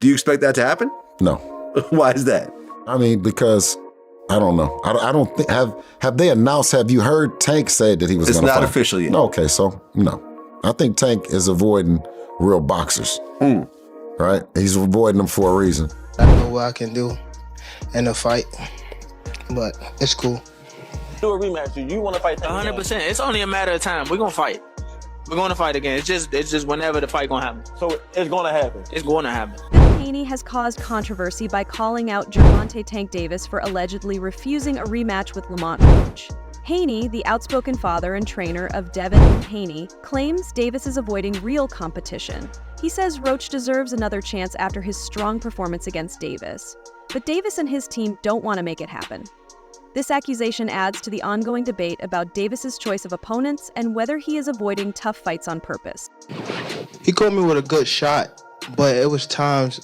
Do you expect that to happen? No. Why is that? I mean, because I don't know. I don't think, have they announced, have you heard Tank say that he was going to fight? It's not official yet. No, okay, so no. I think Tank is avoiding real boxers, right? He's avoiding them for a reason. I don't know what I can do in a fight, but it's cool. Do a rematch. Do you want to fight Tank? 100%. It's only a matter of time. We're going to fight. We're going to fight again. It's just whenever the fight going to happen. So it's going to happen? It's going to happen. Haney has caused controversy by calling out Gervonta "Tank" Davis for allegedly refusing a rematch with Lamont Roach. Haney, the outspoken father and trainer of Devin and Haney, claims Davis is avoiding real competition. He says Roach deserves another chance after his strong performance against Davis. But Davis and his team don't want to make it happen. This accusation adds to the ongoing debate about Davis's choice of opponents and whether he is avoiding tough fights on purpose. He caught me with a good shot, but it was times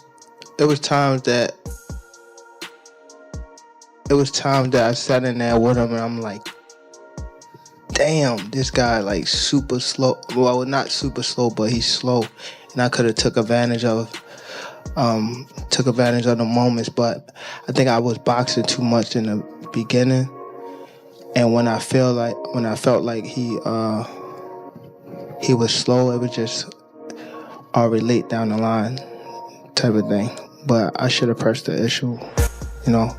that I sat in there with him and I'm like, damn, this guy like super slow. Well, not super slow, but he's slow, and I could have took advantage of the moments. But I think I was boxing too much in the beginning, and when I felt like he was slow, it was just relate down the line type of thing. But I should have pressed the issue, you know.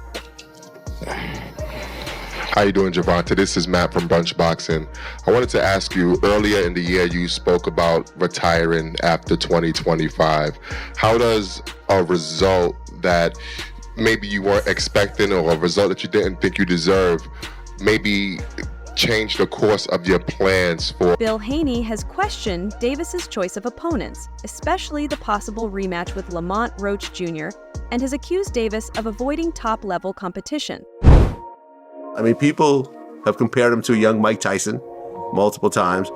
How you doing, Gervonta? This is Matt from Bunch Boxing. I wanted to ask you, earlier in the year you spoke about retiring after 2025. How does a result that maybe you weren't expecting or a result that you didn't think you deserved maybe change the course of your plans for? Bill Haney has questioned Davis's choice of opponents, especially the possible rematch with Lamont Roach Jr., and has accused Davis of avoiding top-level competition. I mean, people have compared him to a young Mike Tyson multiple times.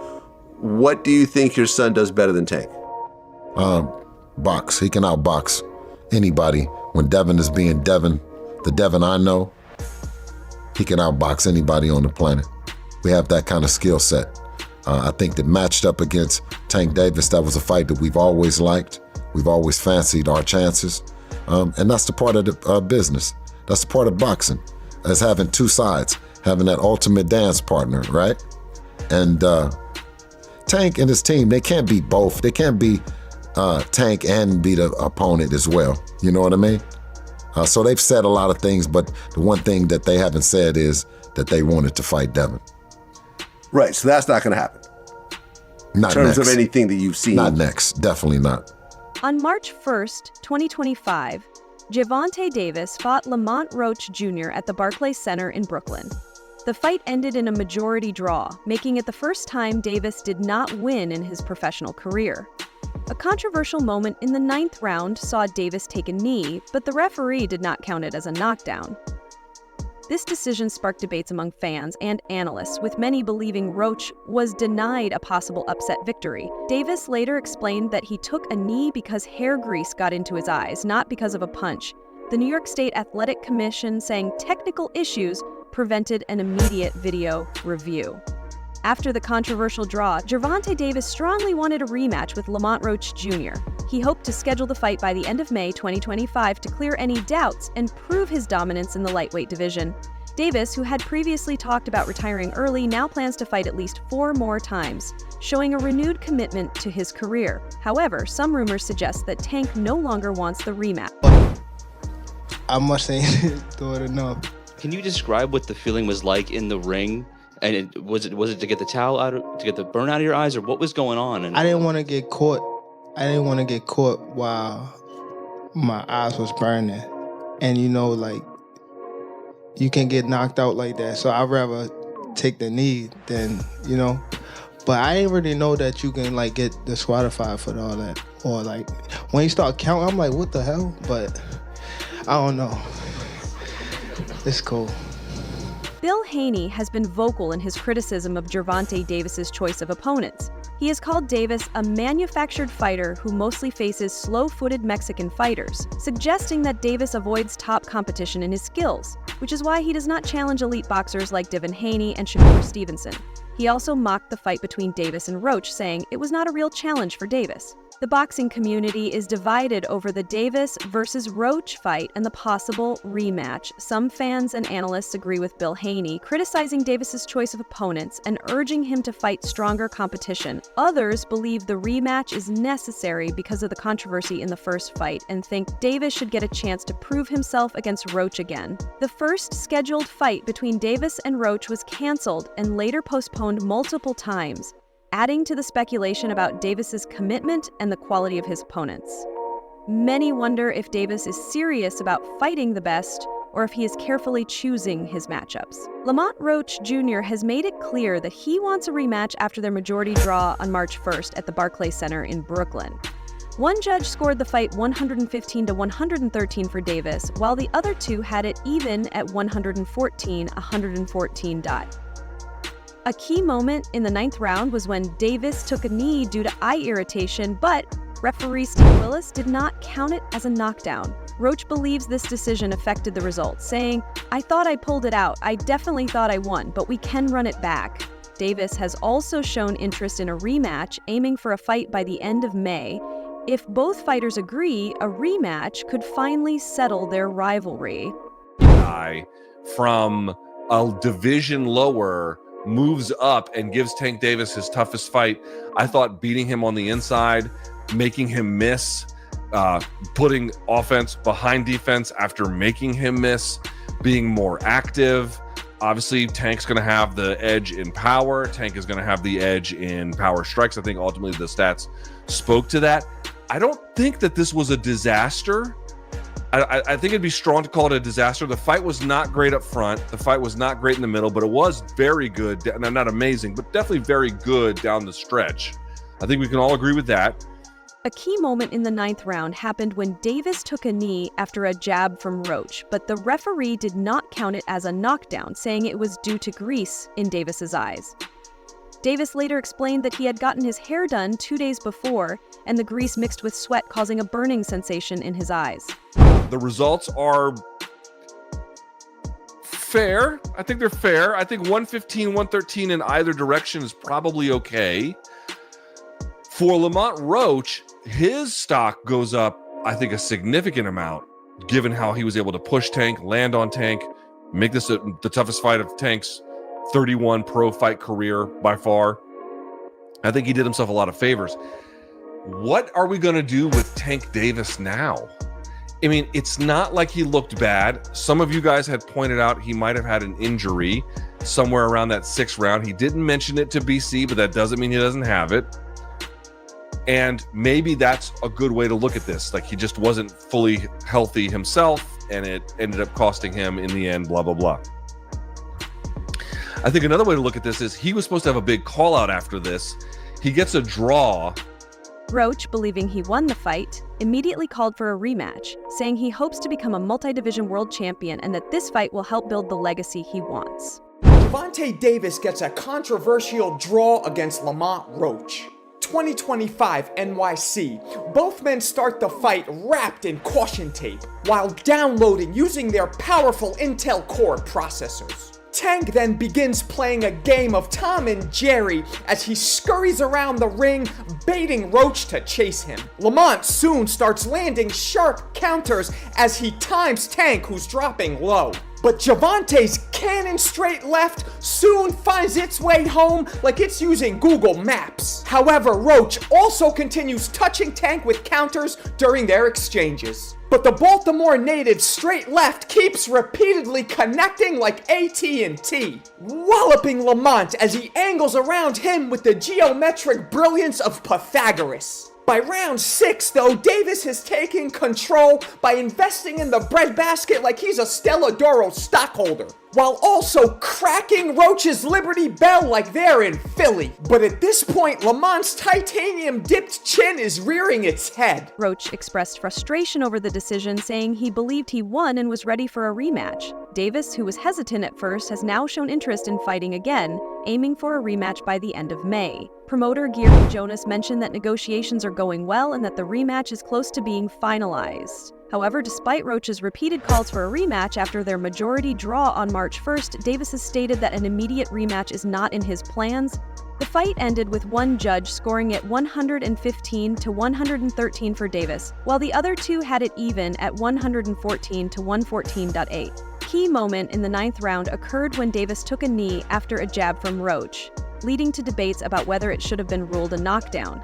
What do you think your son does better than Tank? Box. He can outbox anybody. When Devin is being Devin, the Devin I know, he can outbox anybody on the planet. We have that kind of skill set. I think that matched up against Tank Davis, that was a fight that we've always liked. We've always fancied our chances. And that's the part of the business. That's the part of boxing, as having two sides, having that ultimate dance partner, right? And Tank and his team, they can't be both. They can't be Tank and be the opponent as well. You know what I mean? So they've said a lot of things, but the one thing that they haven't said is that they wanted to fight Devin. Right, so that's not going to happen. Not in terms next. of anything that you've seen. Not next, definitely not. On March 1st, 2025, Gervonta Davis fought Lamont Roach Jr. at the Barclays Center in Brooklyn. The fight ended in a majority draw, making it the first time Davis did not win in his professional career. A controversial moment in the 9th round saw Davis take a knee, but the referee did not count it as a knockdown. This decision sparked debates among fans and analysts, with many believing Roach was denied a possible upset victory. Davis later explained that he took a knee because hair grease got into his eyes, not because of a punch. The New York State Athletic Commission saying technical issues prevented an immediate video review. After the controversial draw, Gervonta Davis strongly wanted a rematch with Lamont Roach Jr. He hoped to schedule the fight by the end of May 2025 to clear any doubts and prove his dominance in the lightweight division. Davis, who had previously talked about retiring early, now plans to fight at least 4 more times, showing a renewed commitment to his career. However, some rumors suggest that Tank no longer wants the rematch. I must say, do it enough. Can you describe what the feeling was like in the ring? And was it to get the towel out, to get the burn out of your eyes, or what was going on? And I didn't want to get caught. I didn't want to get caught while my eyes was burning, and you know, like you can get knocked out like that. So I'd rather take the knee than, you know. But I didn't really know that you can like get disqualified for all that, or like when you start counting, I'm like, what the hell? But I don't know. It's cool. Bill Haney has been vocal in his criticism of Gervonta Davis's choice of opponents. He has called Davis a manufactured fighter who mostly faces slow-footed Mexican fighters, suggesting that Davis avoids top competition in his skills, which is why he does not challenge elite boxers like Devin Haney and Shakur Stevenson. He also mocked the fight between Davis and Roach, saying it was not a real challenge for Davis. The boxing community is divided over the Davis versus Roach fight and the possible rematch. Some fans and analysts agree with Bill Haney, criticizing Davis's choice of opponents and urging him to fight stronger competition. Others believe the rematch is necessary because of the controversy in the first fight and think Davis should get a chance to prove himself against Roach again. The first scheduled fight between Davis and Roach was canceled and later postponed multiple times, adding to the speculation about Davis's commitment and the quality of his opponents. Many wonder if Davis is serious about fighting the best or if he is carefully choosing his matchups. Lamont Roach Jr. has made it clear that he wants a rematch after their majority draw on March 1st at the Barclays Center in Brooklyn. One judge scored the fight 115-113 for Davis, while the other two had it even at 114-114. A key moment in the 9th round was when Davis took a knee due to eye irritation, but referee Steve Willis did not count it as a knockdown. Roach believes this decision affected the result, saying, "I thought I pulled it out. I definitely thought I won, but we can run it back." Davis has also shown interest in a rematch, aiming for a fight by the end of May. If both fighters agree, a rematch could finally settle their rivalry. Guy from a division lower moves up and gives Tank Davis his toughest fight. I thought beating him on the inside, making him miss, putting offense behind defense after making him miss, being more active. Obviously, Tank's going to have the edge in power. Tank is going to have the edge in power strikes. I think ultimately the stats spoke to that. I don't think that this was a disaster. I think it'd be strong to call it a disaster. The fight was not great up front. The fight was not great in the middle, but it was very good. Not amazing, but definitely very good down the stretch. I think we can all agree with that. A key moment in the 9th round happened when Davis took a knee after a jab from Roach, but the referee did not count it as a knockdown, saying it was due to grease in Davis's eyes. Davis later explained that he had gotten his hair done 2 days before, and the grease mixed with sweat causing a burning sensation in his eyes. The results are fair. I think they're fair. I think 115, 113 in either direction is probably okay. For Lamont Roach, his stock goes up, I think, a significant amount, given how he was able to push Tank, land on Tank, make this the toughest fight of Tank's 31 pro fight career by far. I think he did himself a lot of favors. What are we going to do with Tank Davis now? I mean, it's not like he looked bad. Some of you guys had pointed out he might have had an injury somewhere around that 6th round. He didn't mention it to BC, but that doesn't mean he doesn't have it. And maybe that's a good way to look at this. Like, he just wasn't fully healthy himself, and it ended up costing him in the end, blah, blah, blah. I think another way to look at this is he was supposed to have a big call out after this. He gets a draw. Roach, believing he won the fight, immediately called for a rematch, saying he hopes to become a multi-division world champion and that this fight will help build the legacy he wants. Gervonta Davis gets a controversial draw against Lamont Roach. 2025 NYC. Both men start the fight wrapped in caution tape while downloading using their powerful Intel Core processors. Tank then begins playing a game of Tom and Jerry as he scurries around the ring, baiting Roach to chase him. Lamont soon starts landing sharp counters as he times Tank, who's dropping low. But Gervonta's cannon straight left soon finds its way home like it's using Google Maps. However, Roach also continues touching Tank with counters during their exchanges. But the Baltimore native's straight left keeps repeatedly connecting like AT&T, walloping Lamont as he angles around him with the geometric brilliance of Pythagoras. By round 6, though, Davis has taken control by investing in the breadbasket like he's a Stella Doro stockholder, while also cracking Roach's Liberty Bell like they're in Philly. But at this point, Lamont's titanium-dipped chin is rearing its head. Roach expressed frustration over the decision, saying he believed he won and was ready for a rematch. Davis, who was hesitant at first, has now shown interest in fighting again, aiming for a rematch by the end of May. Promoter Gary Jonas mentioned that negotiations are going well and that the rematch is close to being finalized. However, despite Roach's repeated calls for a rematch after their majority draw on March 1st, Davis has stated that an immediate rematch is not in his plans. The fight ended with one judge scoring it 115 to 113 for Davis, while the other two had it even at 114 to 114.8. Key moment in the 9th round occurred when Davis took a knee after a jab from Roach, leading to debates about whether it should have been ruled a knockdown.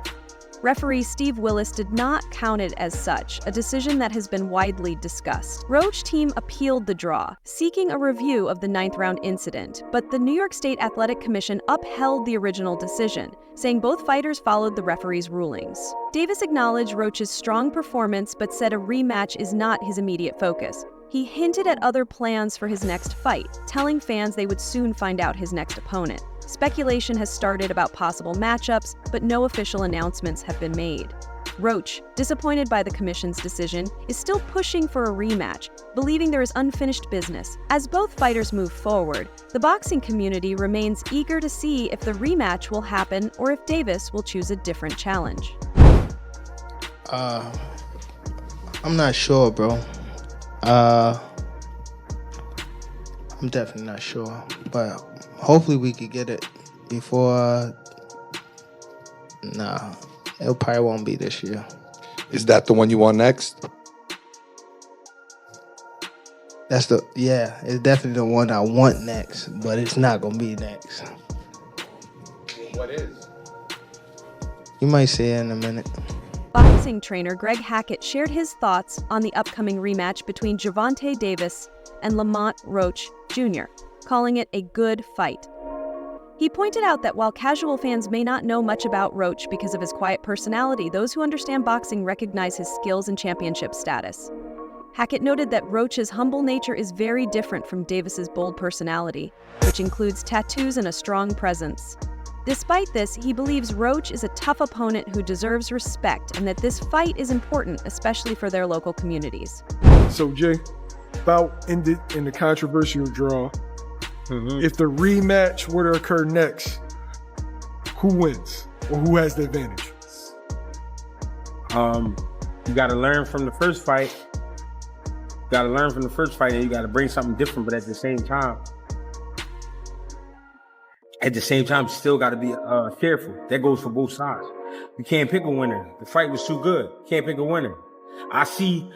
Referee Steve Willis did not count it as such, a decision that has been widely discussed. Roach team appealed the draw, seeking a review of the 9th round incident, but the New York State Athletic Commission upheld the original decision, saying both fighters followed the referee's rulings. Davis acknowledged Roach's strong performance but said a rematch is not his immediate focus. He hinted at other plans for his next fight, telling fans they would soon find out his next opponent. Speculation has started about possible matchups, but no official announcements have been made. Roach, disappointed by the commission's decision, is still pushing for a rematch, believing there is unfinished business. As both fighters move forward, the boxing community remains eager to see if the rematch will happen or if Davis will choose a different challenge. I'm not sure, bro. I'm definitely not sure, but hopefully we could get it before. Nah, it probably won't be this year. Is that the one you want next? It's definitely the one I want next, but it's not gonna be next. What is? You might see it in a minute. Boxing trainer Greg Hackett shared his thoughts on the upcoming rematch between Gervonta Davis and Lamont Roach Jr., calling it a good fight. He pointed out that while casual fans may not know much about Roach because of his quiet personality, those who understand boxing recognize his skills and championship status. Hackett noted that Roach's humble nature is very different from Davis's bold personality, which includes tattoos and a strong presence. Despite this, he believes Roach is a tough opponent who deserves respect and that this fight is important, especially for their local communities. So, Jay, bout ended in the controversial draw. If the rematch were to occur next, who wins or who has the advantage? You got to learn from the first fight. And you got to bring something different, but at the same time, you still got to be careful. That goes for both sides. You can't pick a winner. The fight was too good. Can't pick a winner. I see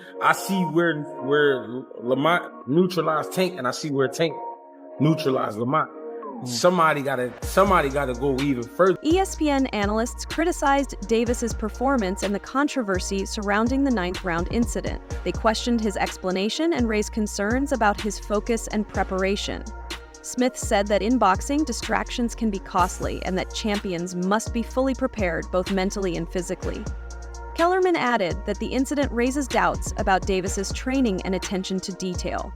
where Lamont neutralized Tank, and I see where Tank neutralized Lamont. Somebody gotta go even further. ESPN analysts criticized Davis's performance and the controversy surrounding the 9th round incident. They questioned his explanation and raised concerns about his focus and preparation. Smith said that in boxing, distractions can be costly and that champions must be fully prepared both mentally and physically. Kellerman added that the incident raises doubts about Davis's training and attention to detail.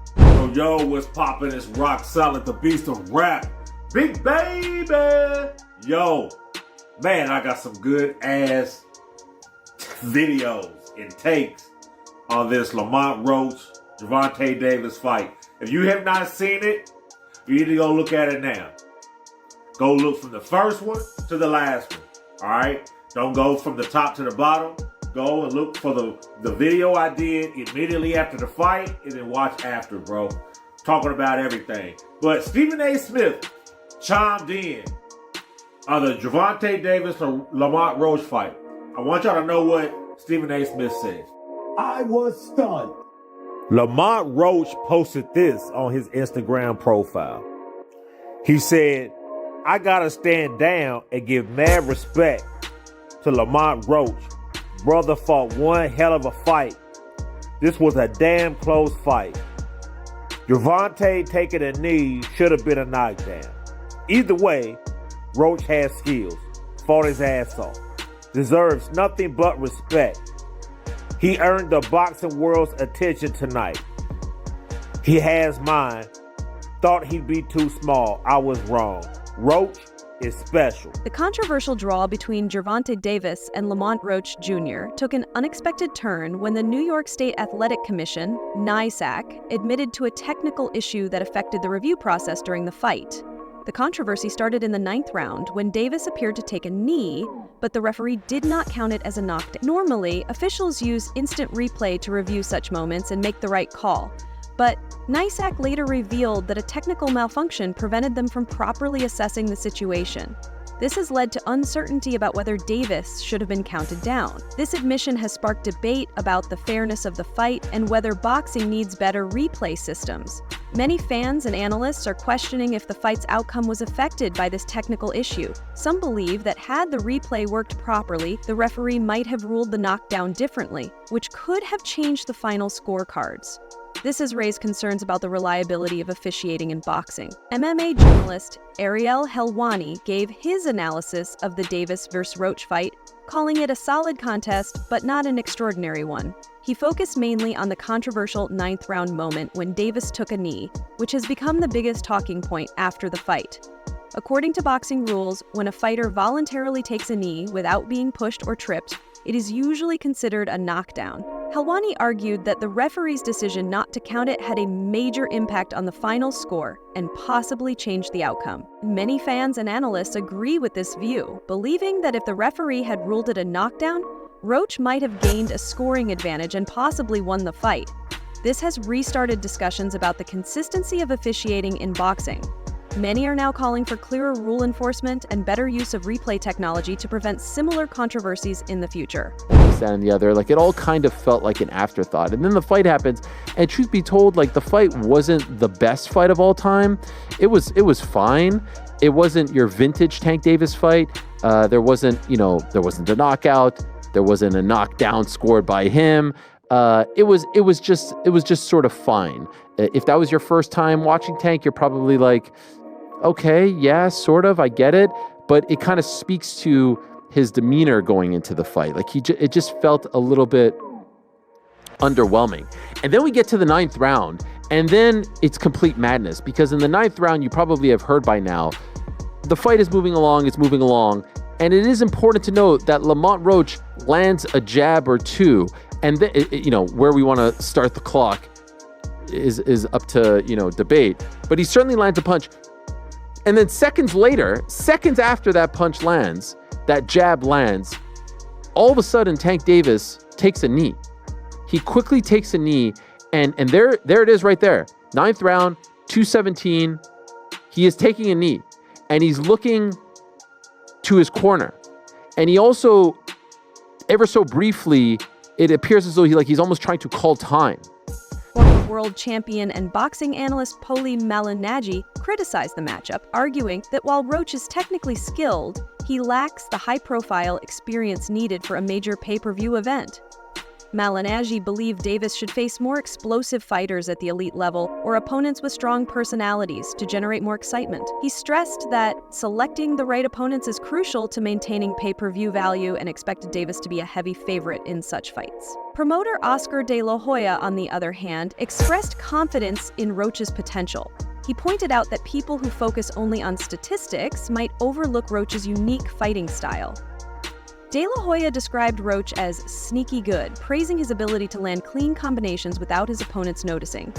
Yo, what's poppin'? It's Rock Solid, the beast of rap. Big baby! Yo, man, I got some good ass videos and takes on this Lamont Roach, Gervonta Davis fight. If you have not seen it, you need to go look at it now. Go look from the first one to the last one, all right? Don't go from the top to the bottom. Go and look for the video I did immediately after the fight and then watch after, bro. Talking about everything. But Stephen A. Smith chimed in on the Gervonta Davis or Lamont Roach fight. I want y'all to know what Stephen A. Smith said. I was stunned. Lamont Roach posted this on his Instagram profile. He said, I gotta stand down and give mad respect to Lamont Roach. Brother fought one hell of a fight. This was a damn close fight. Gervonta taking a knee should have been a knockdown. Either way, Roach has skills. Fought his ass off. Deserves nothing but respect. He earned the boxing world's attention tonight. He has mine. Thought he'd be too small. I was wrong. Roach is special. The controversial draw between Gervonta Davis and Lamont Roach Jr. took an unexpected turn when the New York State Athletic Commission, NYSAC, admitted to a technical issue that affected the review process during the fight. The controversy started in the 9th round when Davis appeared to take a knee, but the referee did not count it as a knockdown. Normally, officials use instant replay to review such moments and make the right call. But NYSAC later revealed that a technical malfunction prevented them from properly assessing the situation. This has led to uncertainty about whether Davis should have been counted down. This admission has sparked debate about the fairness of the fight and whether boxing needs better replay systems. Many fans and analysts are questioning if the fight's outcome was affected by this technical issue. Some believe that had the replay worked properly, the referee might have ruled the knockdown differently, which could have changed the final scorecards. This has raised concerns about the reliability of officiating in boxing. MMA journalist Ariel Helwani gave his analysis of the Davis vs. Roach fight, calling it a solid contest, but not an extraordinary one. He focused mainly on the controversial 9th round moment when Davis took a knee, which has become the biggest talking point after the fight. According to boxing rules, when a fighter voluntarily takes a knee without being pushed or tripped, it is usually considered a knockdown. Helwani argued that the referee's decision not to count it had a major impact on the final score and possibly changed the outcome. Many fans and analysts agree with this view, believing that if the referee had ruled it a knockdown, Roach might have gained a scoring advantage and possibly won the fight. This has restarted discussions about the consistency of officiating in boxing. Many are now calling for clearer rule enforcement and better use of replay technology to prevent similar controversies in the future. This, that, and the other, like it all kind of felt like an afterthought. And then the fight happens, and truth be told, like the fight wasn't the best fight of all time. It was fine. It wasn't your vintage Tank Davis fight. There wasn't a knockout. There wasn't a knockdown scored by him. It was just sort of fine. If that was your first time watching Tank, you're probably like, okay, yeah, sort of, I get it. But it kind of speaks to his demeanor going into the fight. Like it just felt a little bit underwhelming. And then we get to the 9th round, and then it's complete madness, because in the 9th round, you probably have heard by now, the fight is moving along, and it is important to note that Lamont Roach lands a jab or two, and where we want to start the clock is up to debate, but he certainly lands a punch. And then seconds after that punch lands, that jab lands, all of a sudden Tank Davis takes a knee. He quickly takes a knee, and there it is right there. 9th round, 217. He is taking a knee, and he's looking to his corner. And he also, ever so briefly, it appears as though he's almost trying to call time. Former world champion and boxing analyst Poli Malignaggi criticized the matchup, arguing that while Roach is technically skilled, he lacks the high-profile experience needed for a major pay-per-view event. Malignaggi believed Davis should face more explosive fighters at the elite level or opponents with strong personalities to generate more excitement. He stressed that selecting the right opponents is crucial to maintaining pay-per-view value and expected Davis to be a heavy favorite in such fights. Promoter Oscar De La Hoya, on the other hand, expressed confidence in Roach's potential. He pointed out that people who focus only on statistics might overlook Roach's unique fighting style. De La Hoya described Roach as sneaky good, praising his ability to land clean combinations without his opponents noticing.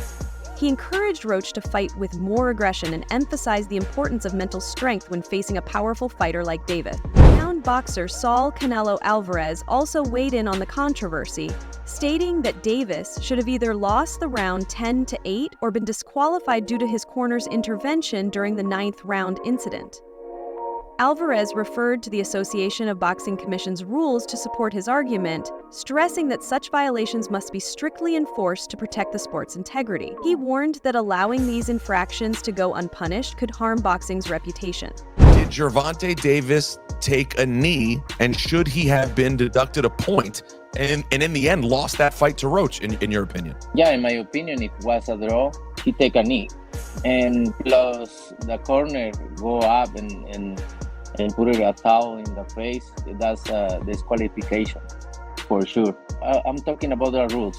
He encouraged Roach to fight with more aggression and emphasized the importance of mental strength when facing a powerful fighter like Davis. Renowned boxer Saul Canelo Alvarez also weighed in on the controversy, stating that Davis should have either lost the round 10-8 or been disqualified due to his corner's intervention during the 9th round incident. Alvarez referred to the Association of Boxing Commission's rules to support his argument, stressing that such violations must be strictly enforced to protect the sport's integrity. He warned that allowing these infractions to go unpunished could harm boxing's reputation. Did Gervonta Davis take a knee, and should he have been deducted a point and in the end lost that fight to Roach, in your opinion? Yeah, in my opinion, it was a draw. He take a knee. And plus the corner go up and put it a towel in the face. That's a disqualification for sure. I'm talking about the rules,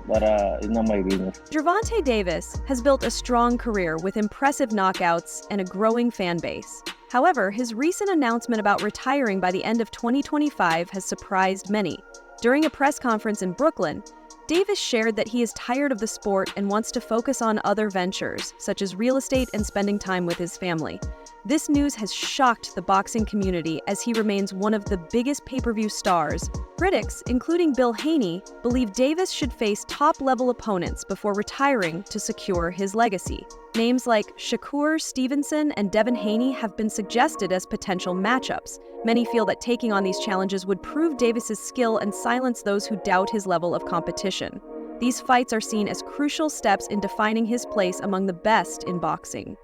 but it's not my business. Gervonta Davis has built a strong career with impressive knockouts and a growing fan base. However, his recent announcement about retiring by the end of 2025 has surprised many. During a press conference in Brooklyn, Davis shared that he is tired of the sport and wants to focus on other ventures, such as real estate and spending time with his family. This news has shocked the boxing community as he remains one of the biggest pay-per-view stars. Critics, including Bill Haney, believe Davis should face top-level opponents before retiring to secure his legacy. Names like Shakur Stevenson and Devin Haney have been suggested as potential matchups. Many feel that taking on these challenges would prove Davis's skill and silence those who doubt his level of competition. These fights are seen as crucial steps in defining his place among the best in boxing.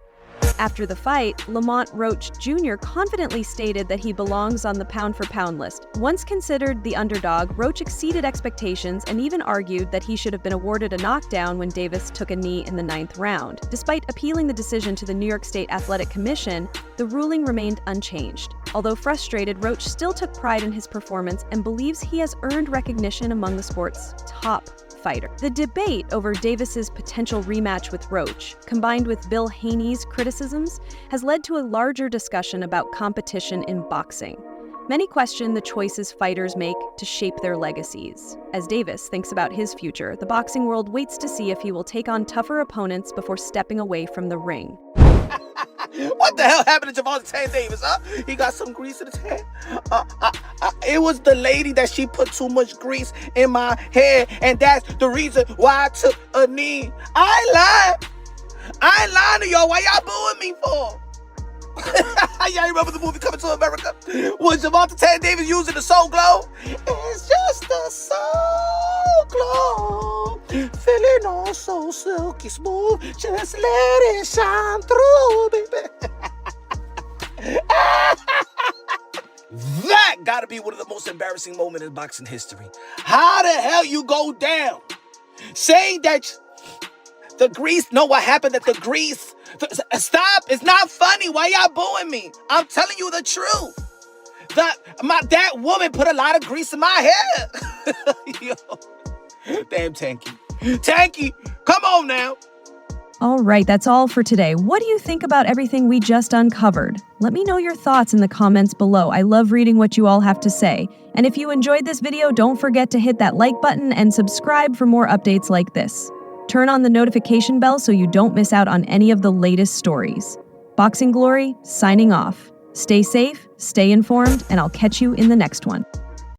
After the fight, Lamont Roach Jr. confidently stated that he belongs on the pound-for-pound list. Once considered the underdog, Roach exceeded expectations and even argued that he should have been awarded a knockdown when Davis took a knee in the 9th round. Despite appealing the decision to the New York State Athletic Commission, the ruling remained unchanged. Although frustrated, Roach still took pride in his performance and believes he has earned recognition among the sport's top fighter. The debate over Davis's potential rematch with Roach, combined with Bill Haney's criticisms, has led to a larger discussion about competition in boxing. Many question the choices fighters make to shape their legacies. As Davis thinks about his future, the boxing world waits to see if he will take on tougher opponents before stepping away from the ring. What the hell happened to Gervonta Davis, huh? He got some grease in his hair. It was the lady that she put too much grease in my hair, and that's the reason why I took a knee. I ain't lying to y'all. Why y'all booing me for? Y'all remember the movie Coming to America? Was Gervonta Davis using the Soul Glow? It's just a Soul Glow. Feeling all so silky smooth. Just let it shine through, baby. That gotta be one of the most embarrassing moments in boxing history. How the hell you go down saying that the grease, know what happened at the grease? Stop, it's not funny. Why y'all booing me? I'm telling you the truth. That woman put a lot of grease in my hair. Yo. Damn, Tanky, come on now. All right, that's all for today. What do you think about everything we just uncovered? Let me know your thoughts in the comments below. I love reading what you all have to say. And if you enjoyed this video, don't forget to hit that like button and subscribe for more updates like this. Turn on the notification bell so you don't miss out on any of the latest stories. Boxing Glory, signing off. Stay safe, stay informed, and I'll catch you in the next one.